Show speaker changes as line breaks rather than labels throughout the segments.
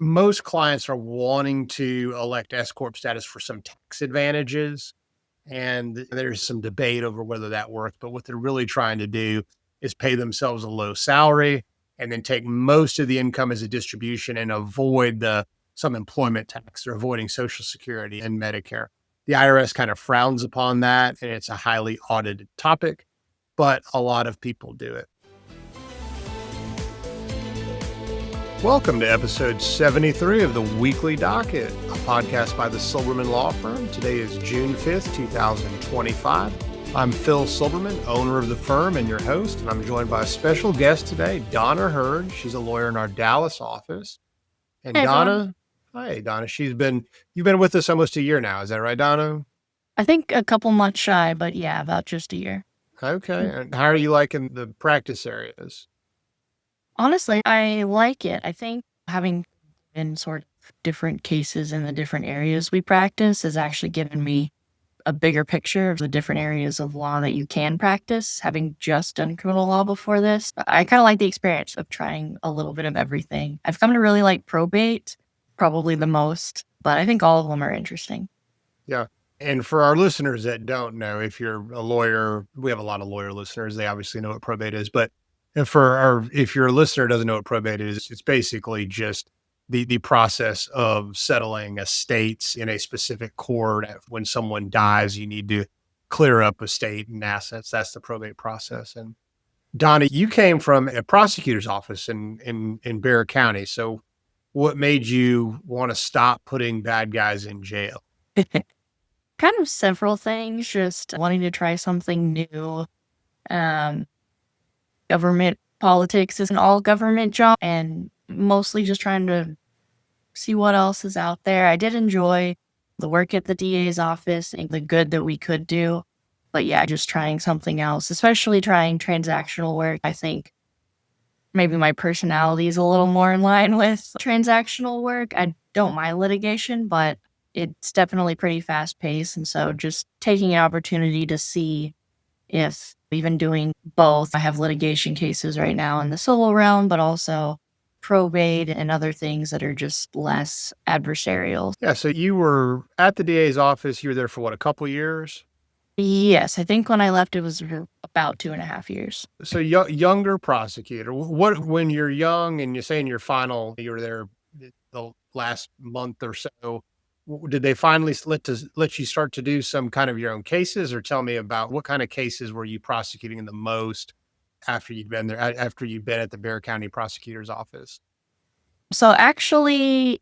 most clients are wanting to elect S-Corp status for some tax advantages. And there's some debate over whether that works. But what they're really trying to do is pay themselves a low salary and then take most of the income as a distribution and avoid some employment tax. They're avoiding Social Security and Medicare. The IRS kind of frowns upon that, and it's a highly audited topic, but a lot of people do it. Welcome to episode 73 of the Weekly Docket, a podcast by the Silberman Law Firm. Today is June 5th, 2025. I'm Phil Silberman, owner of the firm and your host, and I'm joined by a special guest today, Donna Hurd. She's a lawyer in our Dallas office. And
Hey,
Donna, hi, Donna. You've been with us almost a year now. Is that right, Donna?
I think a couple months shy, but yeah, about just a year.
Okay. And how are you liking the practice areas?
Honestly, I like it. I think having been sort of different cases in the different areas we practice has actually given me a bigger picture of the different areas of law that you can practice. Having just done criminal law before this, I kind of like the experience of trying a little bit of everything. I've come to really like probate, probably the most, but I think all of them are interesting.
Yeah. And for our listeners that don't know, if you're a lawyer, we have a lot of lawyer listeners. They obviously know what probate is, but if you're a listener who doesn't know what probate is, it's basically just the process of settling estates in a specific court. When someone dies, you need to clear up estate and assets. That's the probate process. And Donna, you came from a prosecutor's office in Bexar County. So what made you want to stop putting bad guys in jail?
Kind of several things, just wanting to try something new. Government politics is an all government job, and mostly just trying to see what else is out there. I did enjoy the work at the DA's office and the good that we could do. But yeah, just trying something else, especially trying transactional work. I think maybe my personality is a little more in line with transactional work. I don't mind litigation, but it's definitely pretty fast paced. And so just taking an opportunity to see if even doing both. I have litigation cases right now in the civil realm, but also probate and other things that are just less adversarial.
Yeah. So you were at the DA's office. You were there for what, a couple of years?
Yes, I think when I left, it was about 2.5 years.
So younger prosecutor, when you're young and you say in your final, you were there the last month or so, did they finally let you start to do some kind of your own cases, or tell me about what kind of cases were you prosecuting the most after you'd been there, after you'd been at the Bexar County prosecutor's office?
So actually,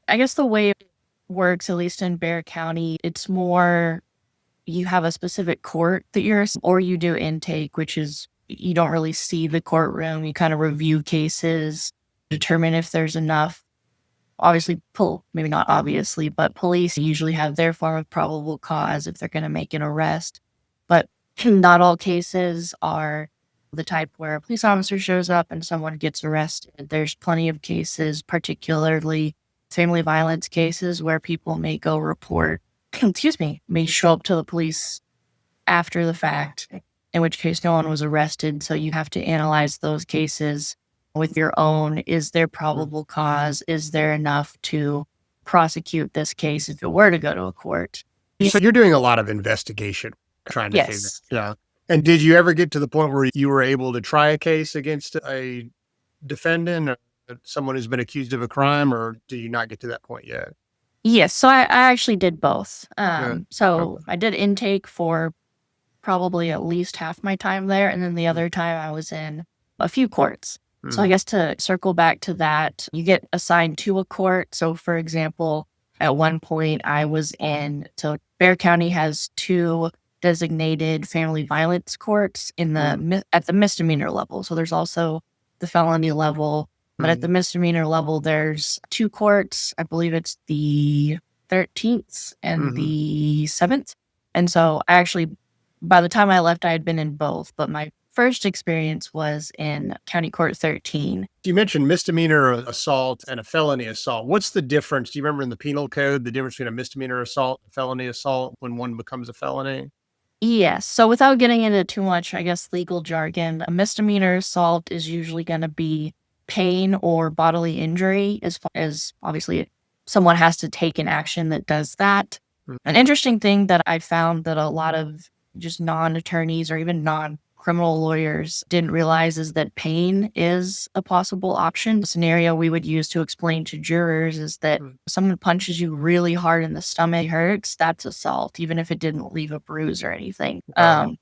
I guess the way it works, at least in Bexar County, it's more you have a specific court that or you do intake, which is you don't really see the courtroom. You kind of review cases, determine if there's enough. Obviously, maybe not obviously, but police usually have their form of probable cause if they're going to make an arrest. But not all cases are the type where a police officer shows up and someone gets arrested. There's plenty of cases, particularly family violence cases, where people may go report, may show up to the police after the fact, in which case no one was arrested. So you have to analyze those cases with your own. Is there probable cause? Is there enough to prosecute this case if it were to go to a court?
So you're doing a lot of investigation, trying to figure.
Yes.
Yeah. And did you ever get to the point where you were able to try a case against a defendant or someone who's been accused of a crime, or do you not get to that point yet?
Yes. So I actually did both.
Okay.
I did intake for probably at least half my time there. And then the other time I was in a few courts. So I guess to circle back to that, you get assigned to a court. So for example, at one point I was so Bexar County has 2 designated family violence courts at the misdemeanor level. So there's also the felony level, but at the misdemeanor level, there's 2 courts. I believe it's the 13th and the 7th. And so by the time I left, I had been in both, but my first experience was in County Court 13.
You mentioned misdemeanor assault and a felony assault. What's the difference? Do you remember in the penal code, the difference between a misdemeanor assault and felony assault when one becomes a felony?
Yes. So without getting into too much, I guess, legal jargon, a misdemeanor assault is usually going to be pain or bodily injury, as far as obviously someone has to take an action that does that. An interesting thing that I found that a lot of just non-attorneys or even non-criminal lawyers didn't realize is that pain is a possible option. The scenario we would use to explain to jurors is that someone punches you really hard in the stomach, hurts, that's assault, even if it didn't leave a bruise or anything. I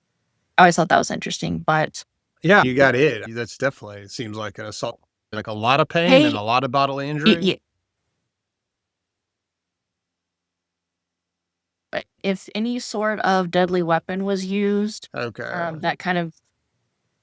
always thought that was interesting, but
Yeah, you got it. That's definitely, it seems like an assault, like a lot of pain and
hey,
a lot of bodily injury.
but if any sort of deadly weapon was used,
Okay.
that kind of,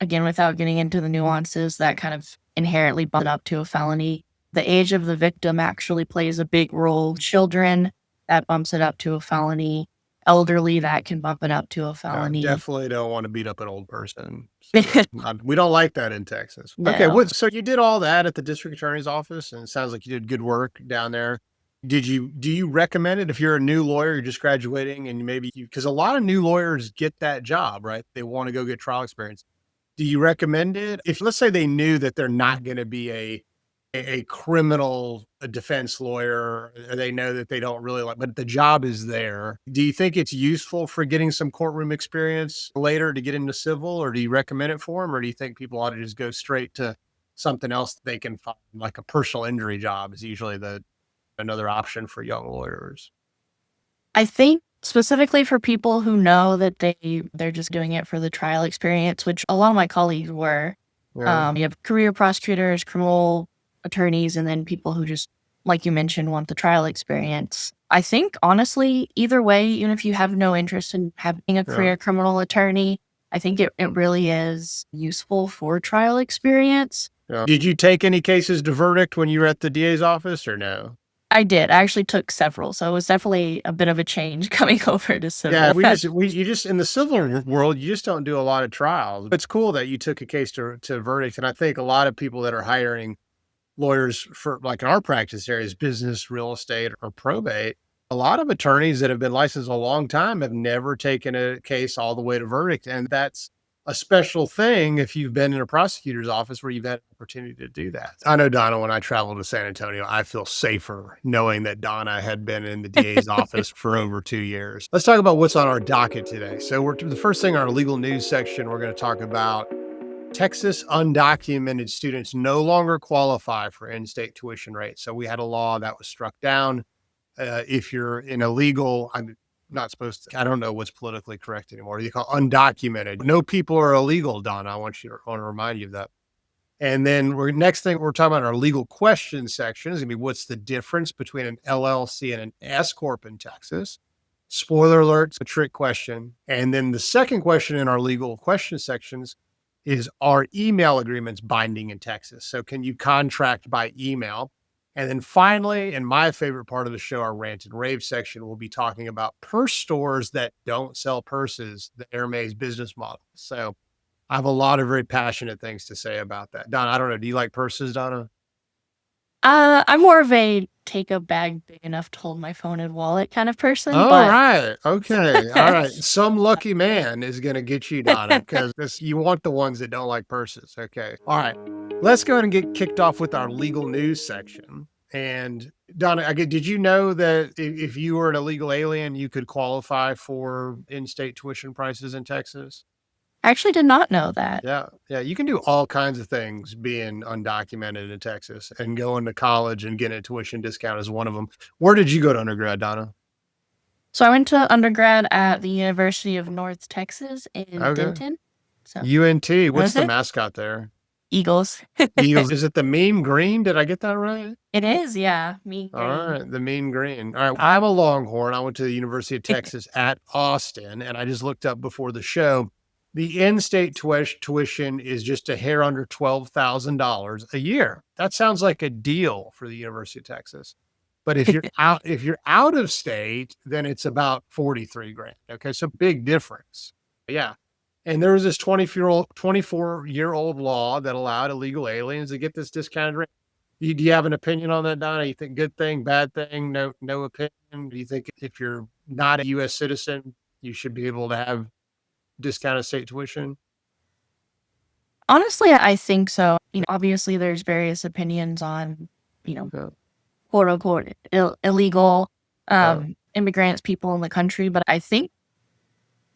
again, without getting into the nuances, that kind of inherently bump it up to a felony. The age of the victim actually plays a big role. Children, that bumps it up to a felony. Elderly, that can bump it up to a felony.
Definitely don't want to beat up an old person. We don't like that in Texas. Okay,
No.
so you did all that at the district attorney's office, and it sounds like you did good work down there. Do you recommend it if you're a new lawyer, you're just graduating, and maybe because a lot of new lawyers get that job, right? They want to go get trial experience. Do you recommend it? If let's say they knew that they're not going to be a criminal defense lawyer, or they know that they don't really like, but the job is there. Do you think it's useful for getting some courtroom experience later to get into civil, or do you recommend it for them, or do you think people ought to just go straight to something else that they can find, like a personal injury job is usually another option for young lawyers?
I think specifically for people who know that they're just doing it for the trial experience, which a lot of my colleagues were.
Yeah.
You have career prosecutors, criminal attorneys, and then people who just, like you mentioned, want the trial experience. I think honestly, either way, even if you have no interest in having a career criminal attorney, I think it really is useful for trial experience.
Yeah. Did you take any cases to verdict when you were at the DA's office or no?
I did. I actually took several, so it was definitely a bit of a change coming over to
Yeah,
civil.
you just in the civil world, you just don't do a lot of trials. It's cool that you took a case to verdict, and I think a lot of people that are hiring lawyers for like in our practice areas, business, real estate, or probate, a lot of attorneys that have been licensed a long time have never taken a case all the way to verdict, and that's a special thing if you've been in a prosecutor's office where you've had an opportunity to do that. I know, Donna, when I traveled to San Antonio, I feel safer knowing that Donna had been in the DA's office for over 2 years. Let's talk about what's on our docket today. So the first thing, our legal news section, we're going to talk about Texas undocumented students no longer qualify for in-state tuition rates. So we had a law that was struck down. If you're in illegal, I'm not supposed to, I don't know what's politically correct anymore. You call undocumented. No people are illegal, Donna. I want to remind you of that. And then next thing we're talking about our legal question section is gonna be what's the difference between an LLC and an S-Corp in Texas. Spoiler alert, it's a trick question. And then the second question in our legal question sections is, are email agreements binding in Texas? So can you contract by email? And then finally, and my favorite part of the show, our rant and rave section, we'll be talking about purse stores that don't sell purses, the Hermes business model. So I have a lot of very passionate things to say about that. Donna, I don't know. Do you like purses, Donna?
I'm more of a take a bag big enough to hold my phone and wallet kind of person,
All
but
right. Okay. All right. Some lucky man is going to get you, Donna, because you want the ones that don't like purses. Okay. All right. Let's go ahead and get kicked off with our legal news section. And Donna, did you know that if you were an illegal alien, you could qualify for in-state tuition prices in Texas?
I actually did not know that.
Yeah. Yeah. You can do all kinds of things being undocumented in Texas, and going to college and getting a tuition discount is one of them. Where did you go to undergrad, Donna?
So I went to undergrad at the University of North Texas in
Okay.
Denton. So
UNT.
that
What's
was
the
it.
mascot there?
Eagles.
Eagles. Is it the mean green? Did I get that right?
It is, yeah. Me
All
green.
right. The mean green. All right. I'm a Longhorn. I went to the University of Texas at Austin, and I just looked up before the show. The in-state tuition is just a hair under $12,000 a year. That sounds like a deal for the University of Texas. But if you're out of state, then it's about 43 grand. Okay. So big difference. Yeah. And there was this 24-year-old law that allowed illegal aliens to get this discounted rate. Do you have an opinion on that, Donna? You think good thing, bad thing? No opinion. Do you think if you're not a U.S. citizen, you should be able to have discounted state tuition?
Honestly, I think so. Obviously there's various opinions on, you know,
Yeah.
quote unquote illegal
Uh,
immigrants, people in the country, but I think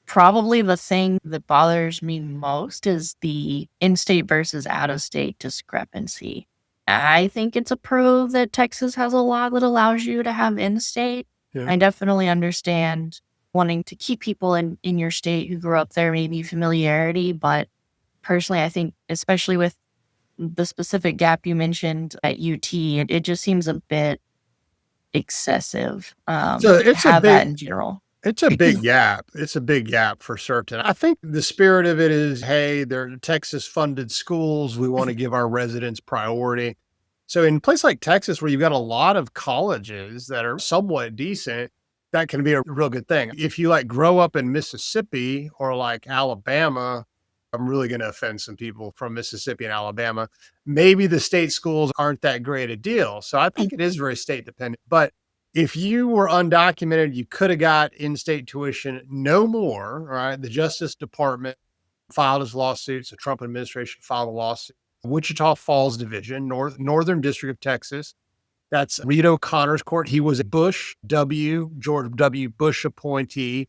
probably the thing that bothers me most is the in-state versus out-of-state discrepancy. I think it's a pro that Texas has a law that allows you to have in-state.
yeah.
I definitely understand wanting to keep people in your state who grew up there, maybe familiarity, but personally, I think, especially with the specific gap you mentioned at UT, it just seems a bit excessive
So
to have that in general.
it's a big gap. It's a big gap for certain. I think the spirit of it is, hey, they're Texas funded schools. We want to give our residents priority. So in a place like Texas, where you've got a lot of colleges that are somewhat decent, that can be a real good thing. If you like grow up in Mississippi or like Alabama, I'm really going to offend some people from Mississippi and Alabama. Maybe the state schools aren't that great a deal. So I think it is very state dependent. But if you were undocumented, you could have got in-state tuition no more, right? The Justice Department filed his lawsuits. The Trump administration filed a lawsuit. Wichita Falls Division, Northern District of Texas. That's Reed O'Connor's court. He was a George W. Bush appointee,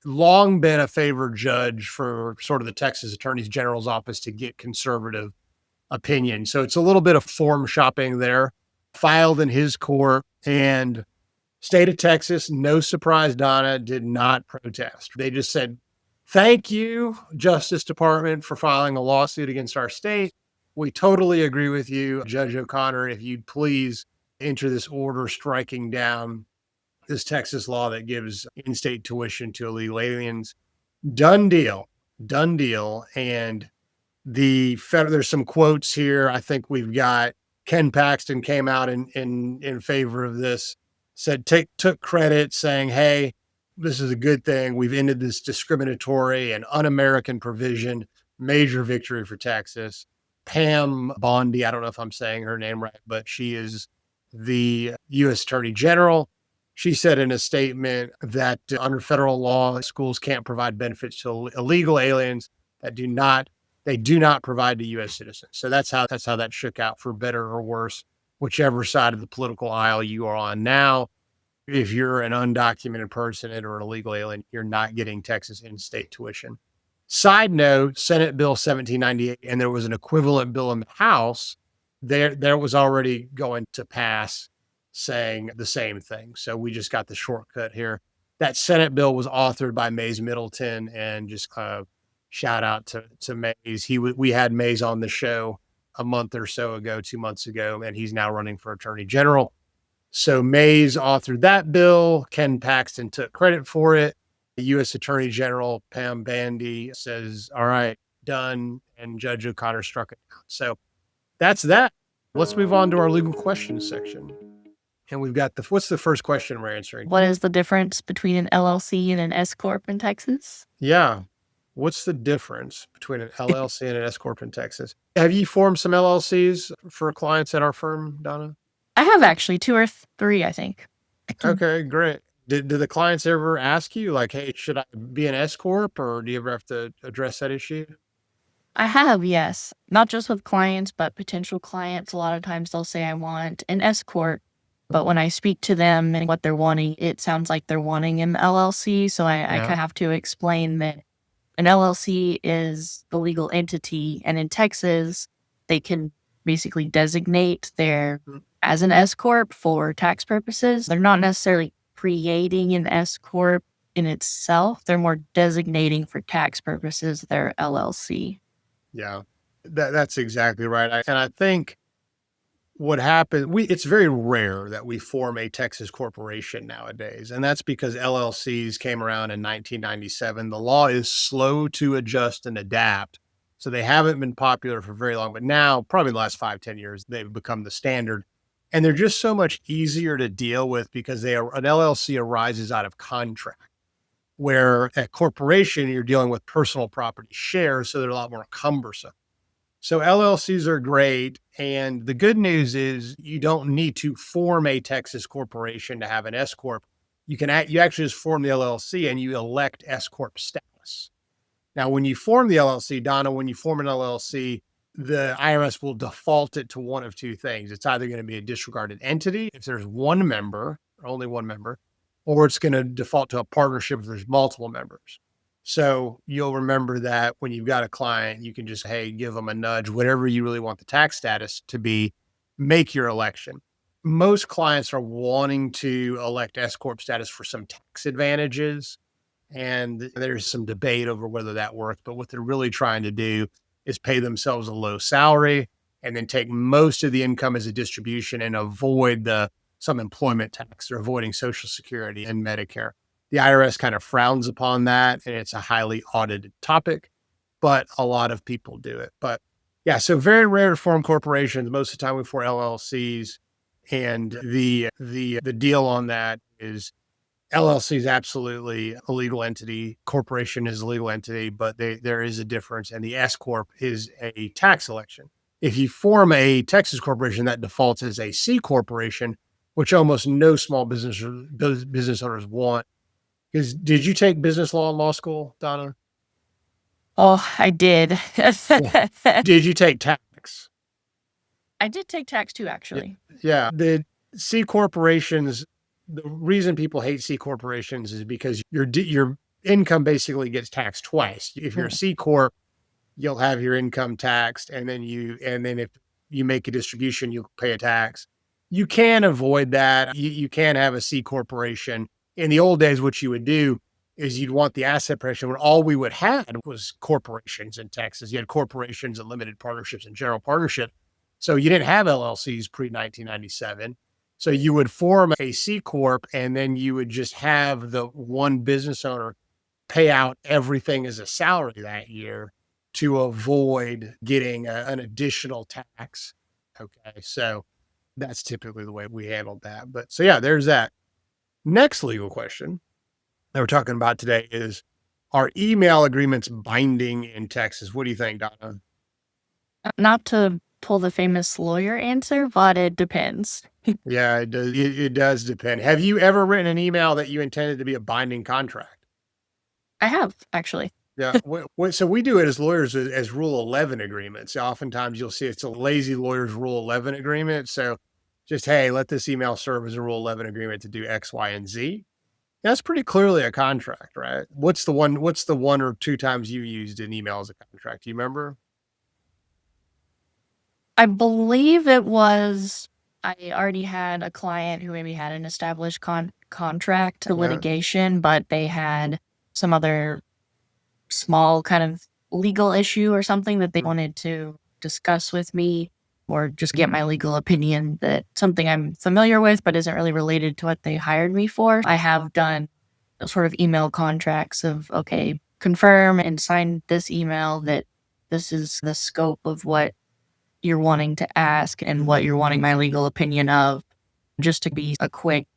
long been a favored judge for sort of the Texas Attorney General's office to get conservative opinion. So it's a little bit of form shopping there. Filed in his court, and state of Texas, no surprise, Donna, did not protest. They just said, thank you, Justice Department, for filing a lawsuit against our state. We totally agree with you, Judge O'Connor. If you'd please enter this order striking down this Texas law that gives in-state tuition to illegal aliens. Done deal. Done deal. And there's some quotes here. I think we've got Ken Paxton came out in favor of this, said took credit saying, hey, this is a good thing. We've ended this discriminatory and un-American provision. Major victory for Texas. Pam Bondi, I don't know if I'm saying her name right, but she is the U.S. Attorney General. She said in a statement that under federal law, schools can't provide benefits to illegal aliens that do not provide to U.S. citizens. So that's how that shook out, for better or worse, whichever side of the political aisle you are on now. If you're an undocumented person or an illegal alien, you're not getting Texas in-state tuition. Side note, Senate Bill 1798, and there was an equivalent bill in the House, there was already going to pass saying the same thing. So we just got the shortcut here. That Senate bill was authored by Mays Middleton, and just shout out to Mays. We had Mays on the show a month or so ago, 2 months ago, and he's now running for Attorney General. So Mays authored that bill. Ken Paxton took credit for it. The U.S. Attorney General, Pam Bondi, says, all right, done. And Judge O'Connor struck it down. So that's that. Let's move on to our legal questions section. And we've got what's the first question we're answering?
What is the difference between an LLC and an S-Corp in Texas?
Yeah. What's the difference between an LLC and an S-Corp in Texas? Have you formed some LLCs for clients at our firm, Donna?
I have actually 2 or 3, I think.
Okay, great. Did the clients ever ask you, like, hey, should I be an S-Corp, or do you ever have to address that issue?
I have, yes. Not just with clients, but potential clients. A lot of times they'll say, I want an S-Corp. But when I speak to them and what they're wanting, it sounds like they're wanting an LLC. So I kind of have to explain that an LLC is the legal entity. And in Texas, they can basically designate their as an S-Corp for tax purposes. They're not necessarily creating an S-Corp in itself. They're more designating for tax purposes their LLC.
Yeah, that's exactly right. And I think what happened, it's very rare that we form a Texas corporation nowadays. And that's because LLCs came around in 1997. The law is slow to adjust and adapt. So they haven't been popular for very long, but now, probably the last 5-10 years, they've become the standard. And they're just so much easier to deal with because an LLC arises out of contract, where a corporation, you're dealing with personal property shares. So they're a lot more cumbersome. So LLCs are great. And the good news is you don't need to form a Texas corporation to have an S-Corp. You actually just form the LLC and you elect S-Corp status. Now, when you form the LLC, Donna, when you form an LLC, the IRS will default it to one of two things. It's either going to be a disregarded entity if there's one member or only one member, or it's going to default to a partnership if there's multiple members. So you'll remember that when you've got a client, you can just, hey, give them a nudge, whatever you really want the tax status to be, make your election. Most clients are wanting to elect S-Corp status for some tax advantages. And there's some debate over whether that works. But what they're really trying to do is pay themselves a low salary and then take most of the income as a distribution and avoid some employment tax. They're avoiding Social Security and Medicare. The IRS kind of frowns upon that, and it's a highly audited topic, but a lot of people do it. But yeah, so very rare to form corporations. Most of the time we form LLCs, and the deal on that is LLC is absolutely a legal entity. Corporation is a legal entity, but there is a difference. And the S-Corp is a tax election. If you form a Texas corporation, that defaults as a C corporation, which almost no small business owners want. Because did you take business law in law school, Donna?
Oh, I did.
Did you take tax?
I did take tax too, actually.
Yeah. The C corporations, the reason people hate C corporations is because your income basically gets taxed twice. If you're a C corp, you'll have your income taxed, and then if you make a distribution, you'll pay a tax. You can avoid that. You can have a C corporation. In the old days, what you would do is you'd want the asset protection when all we would have was corporations in Texas. You had corporations and limited partnerships and general partnership. So you didn't have LLCs pre-1997. So you would form a C Corp, and then you would just have the one business owner pay out everything as a salary that year to avoid getting an additional tax. Okay. So that's typically the way we handled that. But so yeah, there's that. Next legal question that we're talking about today is, are email agreements binding in Texas? What do you think, Donna?
Not to pull the famous lawyer answer, but it depends.
Yeah, it does. It does depend. Have you ever written an email that you intended to be a binding contract?
I have, actually.
Yeah. So we do it as lawyers as Rule 11 agreements. Oftentimes you'll see it's a lazy lawyer's Rule 11 agreement. So just, hey, let this email serve as a Rule 11 agreement to do X, Y, and Z. That's pretty clearly a contract, right? What's the one or two times you used an email as a contract? Do you remember?
I believe it was, I already had a client who maybe had an established contract to
Yeah.
litigation, but they had some other small kind of legal issue or something that they wanted to discuss with me or just get my legal opinion, that something I'm familiar with but isn't really related to what they hired me for. I have done sort of email contracts of, okay, confirm and sign this email that this is the scope of what you're wanting to ask and what you're wanting my legal opinion of, just to be a quick,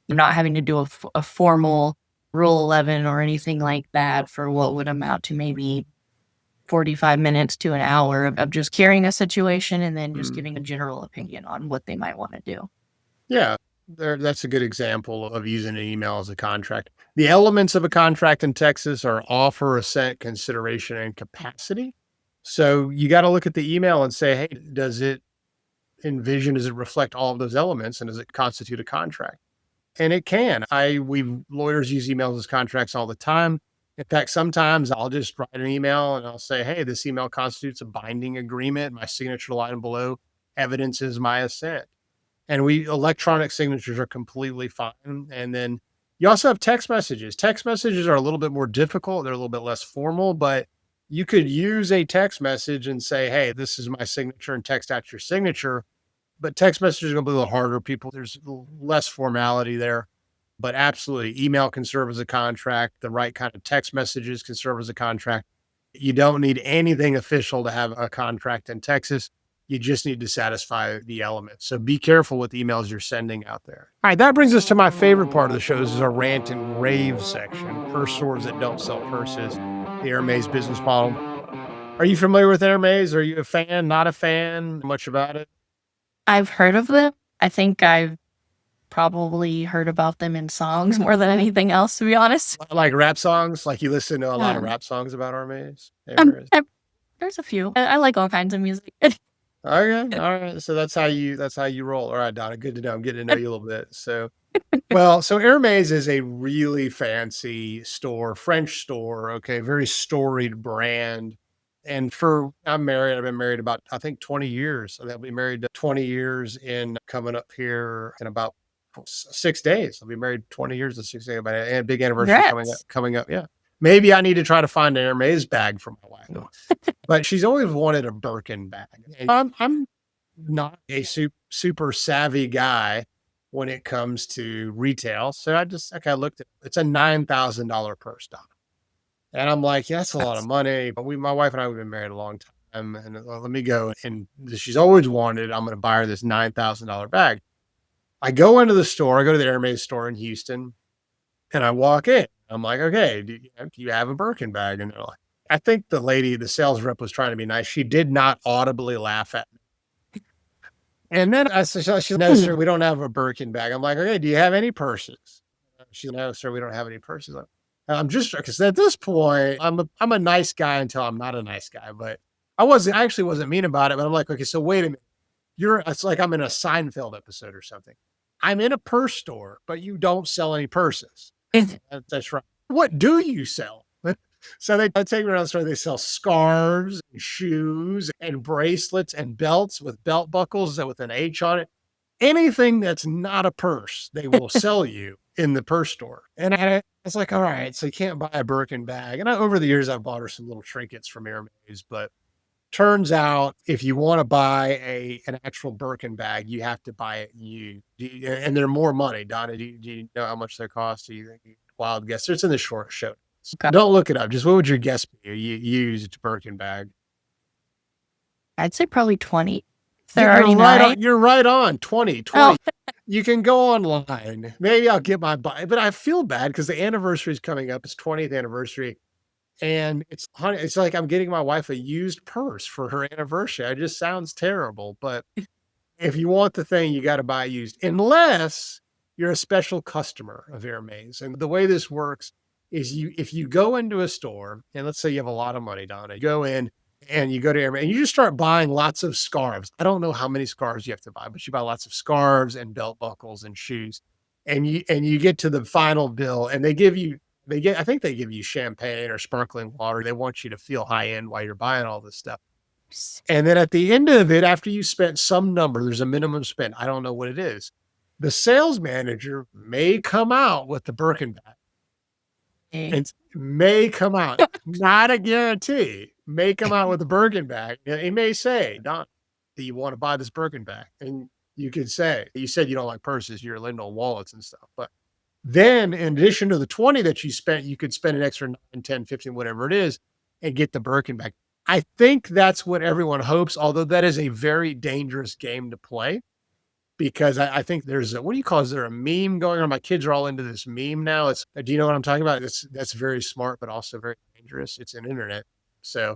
not having to do a formal Rule 11 or anything like that for what would amount to maybe 45 minutes to an hour of just carrying a situation and then just giving a general opinion on what they might want to do.
Yeah, that's a good example of using an email as a contract. The elements of a contract in Texas are offer, assent, consideration, and capacity. So you got to look at the email and say, hey, does it reflect all of those elements, and does it constitute a contract? And it can. We lawyers use emails as contracts all the time. In fact, sometimes I'll just write an email and I'll say, hey, this email constitutes a binding agreement. My signature line below evidences my assent. And electronic signatures are completely fine. And then you also have text messages. Text messages are a little bit more difficult. They're a little bit less formal, but you could use a text message and say, hey, this is my signature, and text out your signature. But text messages are going to be a little harder. There's less formality there. But absolutely, email can serve as a contract. The right kind of text messages can serve as a contract. You don't need anything official to have a contract in Texas. You just need to satisfy the elements. So be careful with emails you're sending out there. All right, that brings us to my favorite part of the show. This is our rant and rave section, purse stores that don't sell purses, the Hermes business model. Are you familiar with Hermes? Are you a fan, not a fan? Much about it?
I've heard of them. I think I've probably heard about them in songs more than anything else, to be honest.
Like rap songs? Like you listen to a lot of
Um,
rap songs about Hermes? Hermes.
there's a few. I like all kinds of music.
Okay, all right. So that's how you roll. All right, Donna. Good to know. I'm getting to know you a little bit. So Hermes is a really fancy store, French store. Okay, very storied brand. And I'm married. I've been married about I think 20 years. I'll be married to 20 years in coming up here in about 6 days. I'll be married 20 years in 6 days. But a big anniversary coming up.
Congrats.
Coming up. Yeah. Maybe I need to try to find an Hermes bag for my wife. But she's always wanted a Birkin bag. And I'm not a super savvy guy when it comes to retail. So I looked at it's a $9,000 purse, Don. And I'm like, yeah, that's a lot of money. But my wife and I, we've been married a long time. And let me go. And she's always wanted, I'm going to buy her this $9,000 bag. I go into the store, I go to the Hermes store in Houston, and I walk in. I'm like, okay, do you have a Birkin bag? And they're like, I think the sales rep was trying to be nice. She did not audibly laugh at me. And then I said, no, sir, we don't have a Birkin bag. I'm like, okay, do you have any purses? She said, no, sir, we don't have any purses. I'm just because at this point, I'm a nice guy until I'm not a nice guy. But I actually wasn't mean about it. But I'm like, okay, so wait a minute. It's like I'm in a Seinfeld episode or something. I'm in a purse store, but you don't sell any purses. That's right. What do you sell? So they take me around the store. They sell scarves, and shoes, and bracelets, and belts with belt buckles with an H on it. Anything that's not a purse, they will sell you in the purse store. And I was like, all right, so you can't buy a Birkin bag. And over the years, I've bought her some little trinkets from Hermes, but turns out if you want to buy an actual Birkin bag, you have to buy it used. And they're more money. Donna, do you know how much they cost? Do you think? Wild guess. It's in the short show.
Okay.
Don't look it up. Just what would your guess be? You used Birkin bag.
I'd say probably 20. They're already right.
You're right on 20.
Oh.
You can go online. Maybe I'll get my buy, but I feel bad because the anniversary is coming up. It's 20th anniversary. And it's like I'm getting my wife a used purse for her anniversary. It just sounds terrible. But if you want the thing, you got to buy it used, unless you're a special customer of Hermes. And the way this works is if you go into a store, and let's say you have a lot of money, Donna, you go in and you go to Hermes and you just start buying lots of scarves. I don't know how many scarves you have to buy, but you buy lots of scarves and belt buckles and shoes. And you get to the final bill and I think they give you champagne or sparkling water. They want you to feel high end while you're buying all this stuff. And then at the end of it, after you spent some number, there's a minimum spend. I don't know what it is. The sales manager may come out with the Birkin bag. It may come out, not a guarantee, may come out with a Birkin bag. He may say, Don, do you want to buy this Birkin bag? And you could say, you said you don't like purses, you're into wallets and stuff. But then in addition to the 20 that you spent, you could spend an extra 9, 10, 15, whatever it is, and get the Birkin bag. I think that's what everyone hopes, although that is a very dangerous game to play. Because I think there's what do you call it? Is there a meme going on? My kids are all into this meme now. Do you know what I'm talking about? That's very smart, but also very dangerous. It's an internet. So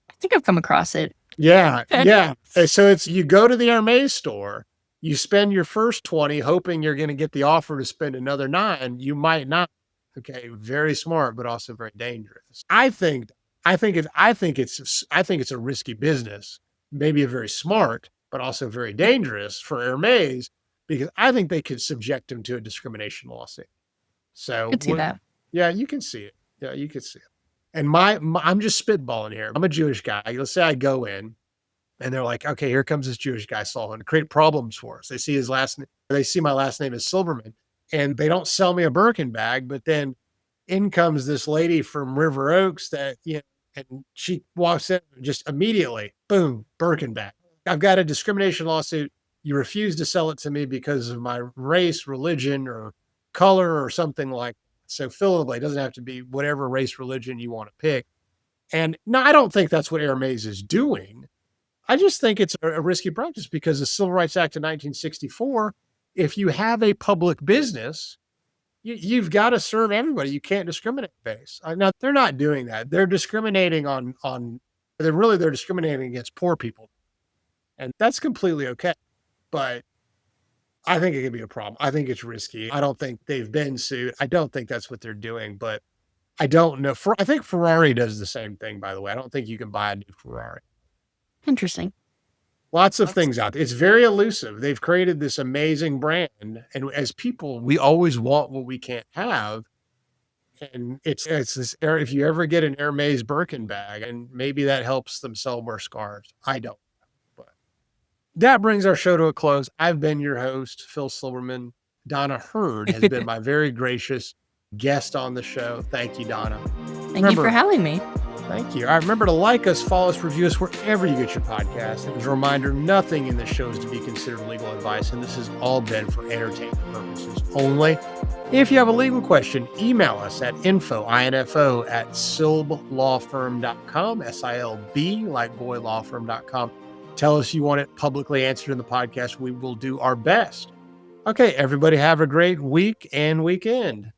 I think I've come across it.
Yeah. Yeah. So you go to the Hermes store, you spend your first 20, hoping you're going to get the offer to spend another 9. You might not. Okay. Very smart, but also very dangerous. I think it's a risky business, maybe a very smart, but also very dangerous for Hermes because I think they could subject him to a discrimination lawsuit. So
I could see that.
Yeah, you can see it. Yeah, you can see it. And I'm just spitballing here. I'm a Jewish guy. Let's say I go in and they're like, okay, here comes this Jewish guy, Saul, and create problems for us. They see my last name is Silverman and they don't sell me a Birkin bag, but then in comes this lady from River Oaks that, and she walks in just immediately, boom, Birkin bag. I've got a discrimination lawsuit. You refuse to sell it to me because of my race, religion, or color or something like that. So fill in the blank. It doesn't have to be whatever race, religion you want to pick. And no, I don't think that's what Hermes is doing. I just think it's a risky practice because the Civil Rights Act of 1964, if you have a public business, you've got to serve everybody. You can't discriminate based. Now, they're not doing that. They're discriminating they're discriminating against poor people. And that's completely okay. But I think it could be a problem. I think it's risky. I don't think they've been sued. I don't think that's what they're doing, but I don't know. I think Ferrari does the same thing, by the way. I don't think you can buy a new Ferrari.
Interesting.
Lots of things out there. It's very elusive. They've created this amazing brand. And as people, we always want what we can't have. And it's this if you ever get an Hermes Birkin bag, and maybe that helps them sell more scarves. I don't. But that brings our show to a close. I've been your host, Phil Silverman. Donna Hurd has been my very gracious guest on the show. Thank you, Donna.
Thank you for having me.
Thank you. All right, remember to like us, follow us, review us wherever you get your podcast. And as a reminder, nothing in the show is to be considered legal advice, and this has all been for entertainment purposes only. If you have a legal question, email us at silblawfirm.com, SILB, like boy, lawfirm.com. Tell us you want it publicly answered in the podcast. We will do our best. Okay, everybody have a great week and weekend.